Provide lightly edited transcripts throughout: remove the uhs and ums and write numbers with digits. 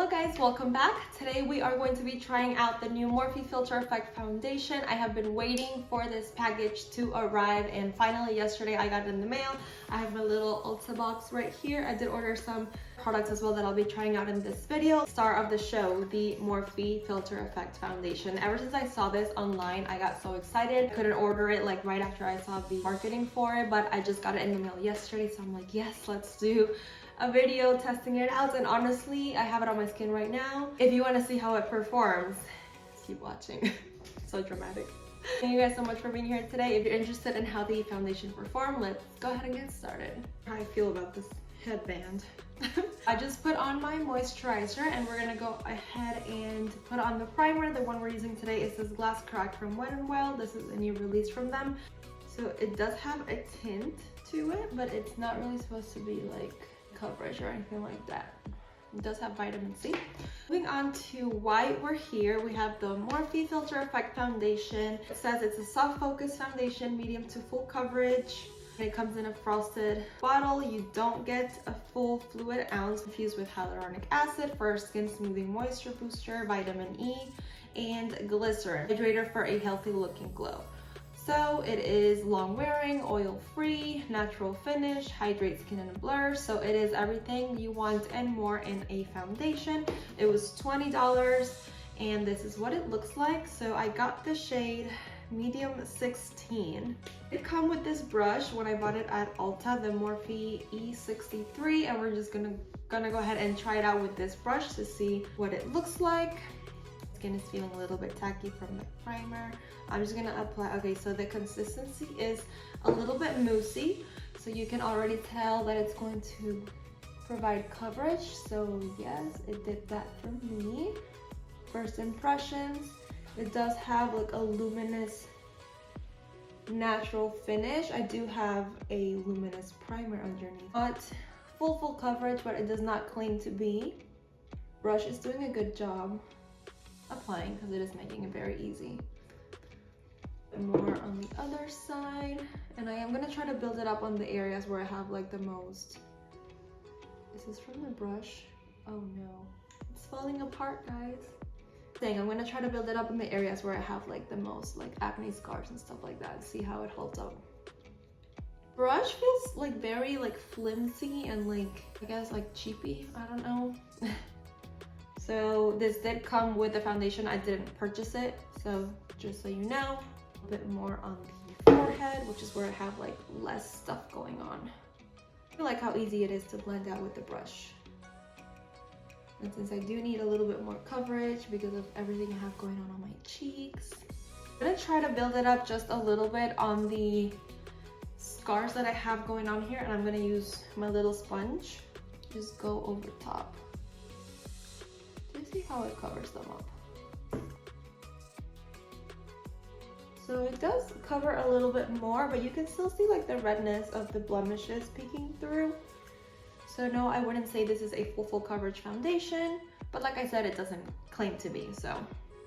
Hello guys, welcome back. Today we are going to be trying out the new Morphe Filter Effect Foundation. I have been waiting for this package to arrive and finally yesterday I got it in the mail. I have my little Ulta box right here. I did order some products as well that I'll be trying out in this video. Star of the show, the Morphe Filter Effect Foundation. Ever since I saw this online, I got so excited. I couldn't order it like right after I saw the marketing for it, but I just got it in the mail yesterday, so I'm like, yes, let's do a video testing it out. And honestly, I have it on my skin right now. If you want to see how it performs, keep watching. So dramatic. Thank you guys so much for being here today. If you're interested in how the foundation performs, let's go ahead and get started. How I feel about this headband. I just put on my moisturizer and we're gonna go ahead and put on the primer. The one we're using today is this Glass Crack from Wet n Wild. This is a new release from them. So it does have a tint to it, but it's not really supposed to be like coverage or anything like that. It does have vitamin C. Moving on to why we're here, we have the Morphe Filter Effect Foundation. It says it's a soft focus foundation, medium to full coverage. It comes in a frosted bottle. You don't get a full fluid ounce, infused with hyaluronic acid for skin smoothing moisture booster, vitamin E, and glycerin, hydrator for a healthy looking glow. So it is long wearing, oil free, natural finish, hydrate skin and blur. So it is everything you want and more in a foundation. It was $20 and this is what it looks like. So I got the shade medium 16. It come with this brush when I bought it at Ulta, the Morphe E63, and we're just gonna go ahead and try it out with this brush to see what it looks like. Skin is feeling a little bit tacky from the primer. I'm just gonna apply. Okay, so the consistency is a little bit moussey, so you can already tell that it's going to provide coverage. So yes, it did that for me. First impressions, it does have like a luminous natural finish. I do have a luminous primer underneath. Not full coverage, but it does not claim to be. Brush is doing a good job applying because it is making it very easy. More on the other side, and I am going to try to build it up on the areas where I have like the most. This is from the brush. Oh no, it's falling apart, guys. I'm going to try to build it up in the areas where I have like the most like acne scars and stuff like that, see how it holds up. Brush feels like very like flimsy and like I guess like cheapy, I don't know. So this did come with the foundation. I didn't purchase it, so just so you know. A bit more on the forehead, which is where I have like less stuff going on. I like how easy it is to blend out with the brush. And since I do need a little bit more coverage because of everything I have going on my cheeks, I'm gonna try to build it up just a little bit on the scars that I have going on here, and I'm gonna use my little sponge. Just go over top. Do you see how it covers them up? So it does cover a little bit more, but you can still see like the redness of the blemishes peeking through. So no, I wouldn't say this is a full coverage foundation, but like I said, it doesn't claim to be. So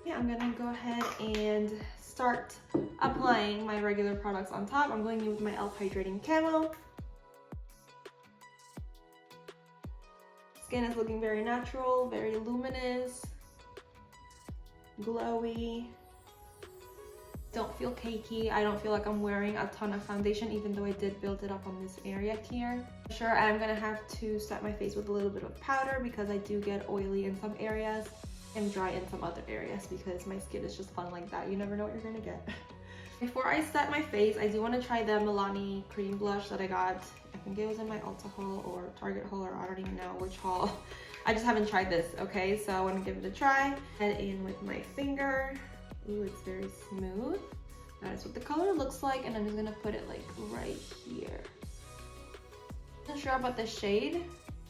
yeah, I'm gonna go ahead and start applying my regular products on top. I'm going in with my e.l.f. Hydrating Camo. Skin is looking very natural, very luminous, glowy. Don't feel cakey. I don't feel like I'm wearing a ton of foundation, even though I did build it up on this area here. Sure, I'm gonna have to set my face with a little bit of powder because I do get oily in some areas and dry in some other areas because my skin is just fun like that. You never know what you're gonna get. Before I set my face, I do want to try the Milani cream blush that I got. I think it was in my Ulta haul or Target haul, or I don't even know which haul. I just haven't tried this, okay? So I want to give it a try. Head in with my finger. Ooh, it's very smooth. That is what the color looks like, and I'm just gonna put it like right here. Not sure about the shade,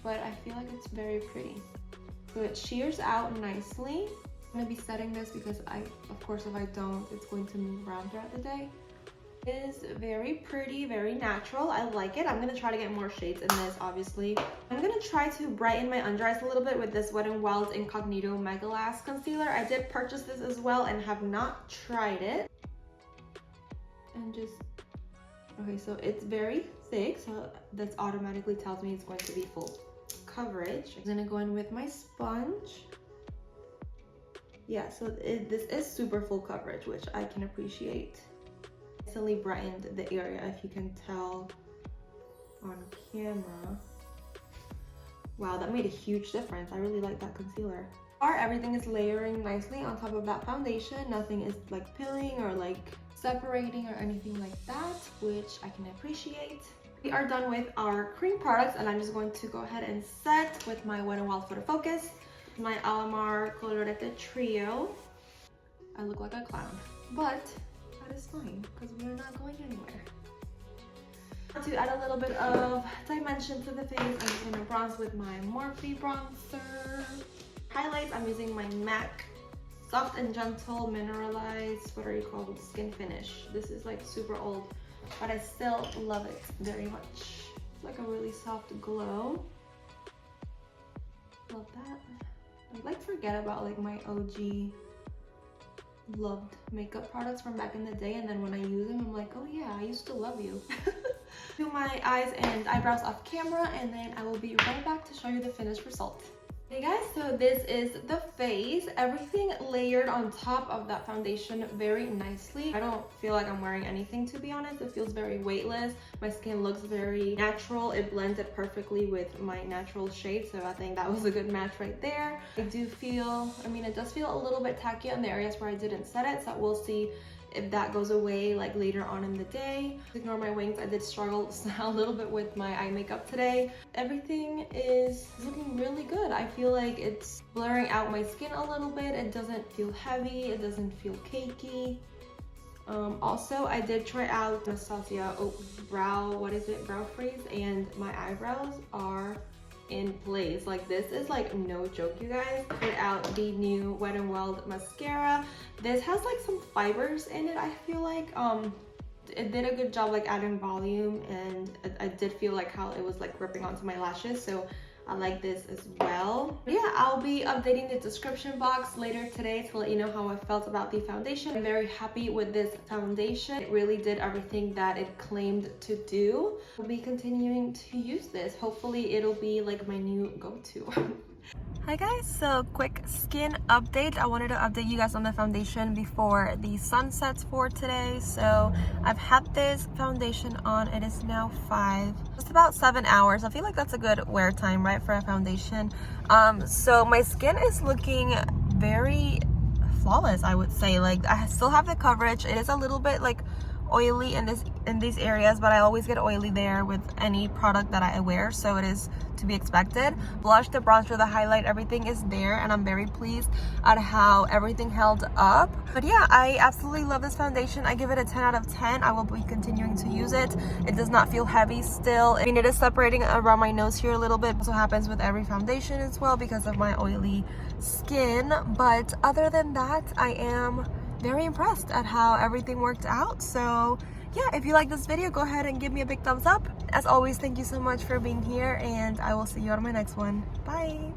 but I feel like it's very pretty. So it shears out nicely. I'm gonna be setting this because of course, if I don't, it's going to move around throughout the day. It is very pretty, very natural. I like it. I'm gonna try to get more shades in this, obviously. I'm gonna try to brighten my under eyes a little bit with this Wet n Wild Incognito Mega Lash Concealer. I did purchase this as well and have not tried it. And just, okay, so it's very thick, so that automatically tells me it's going to be full coverage. I'm gonna go in with my sponge. Yeah, so this is super full coverage, which I can appreciate. Instantly brightened the area, if you can tell on camera. Wow, that made a huge difference. I really like that concealer. Everything is layering nicely on top of that foundation. Nothing is like peeling or like separating or anything like that, which I can appreciate. We are done with our cream products, and I'm just going to go ahead and set with my Wet n Wild Photo Focus, my Alamar Colorete Trio. I look like a clown, but that is fine because we're not going anywhere. To add a little bit of dimension to the face, I'm just gonna bronze with my Morphe bronzer. Highlights, I'm using my MAC Soft and Gentle Mineralize, what are you called, skin finish. This is like super old, but I still love it very much. It's like a really soft glow. Love that. I like forget about like my OG loved makeup products from back in the day, and then when I use them, I'm like, oh yeah, I used to love you. Do my eyes and eyebrows off camera, and then I will be right back to show you the finished result. Hey guys, so this is the face. Everything layered on top of that foundation very nicely. I don't feel like I'm wearing anything, to be honest. It feels very weightless. My skin looks very natural. It blended perfectly with my natural shade, so I think that was a good match right there. I do feel, it does feel a little bit tacky on the areas where I didn't set it, so we'll see if that goes away like later on in the day. Ignore my wings, I did struggle a little bit with my eye makeup today. Everything is looking really good. I feel like it's blurring out my skin a little bit. It doesn't feel heavy, it doesn't feel cakey. Also, I did try out Anastasia brow freeze, and my eyebrows are in place. Like, this is like no joke, you guys. Put out the new Wet n Wild mascara. This has like some fibers in it. I feel like it did a good job like adding volume, and I did feel like how it was like gripping onto my lashes, so I like this as well. Yeah, I'll be updating the description box later today to let you know how I felt about the foundation. I'm very happy with this foundation. It really did everything that it claimed to do. I'll be continuing to use this. Hopefully it'll be like my new go-to. Hi guys, so quick skin update. I wanted to update you guys on the foundation before the sun sets for today. So I've had this foundation on, it is now just about 7 hours. I feel like that's a good wear time, right, for a foundation. So my skin is looking very flawless, I would say. Like, I still have the coverage. It is a little bit like oily in these areas, but I always get oily there with any product that I wear, so it is to be expected. Blush, the bronzer, the highlight, everything is there, and I'm very pleased at how everything held up. But yeah, I absolutely love this foundation. I give it a 10 out of 10. I will be continuing to use it. It does not feel heavy still. I mean, it is separating around my nose here a little bit. It also happens with every foundation as well because of my oily skin, but other than that, I am very impressed at how everything worked out. So yeah, if you like this video, go ahead and give me a big thumbs up. As always, thank you so much for being here, and I will see you on my next one. Bye.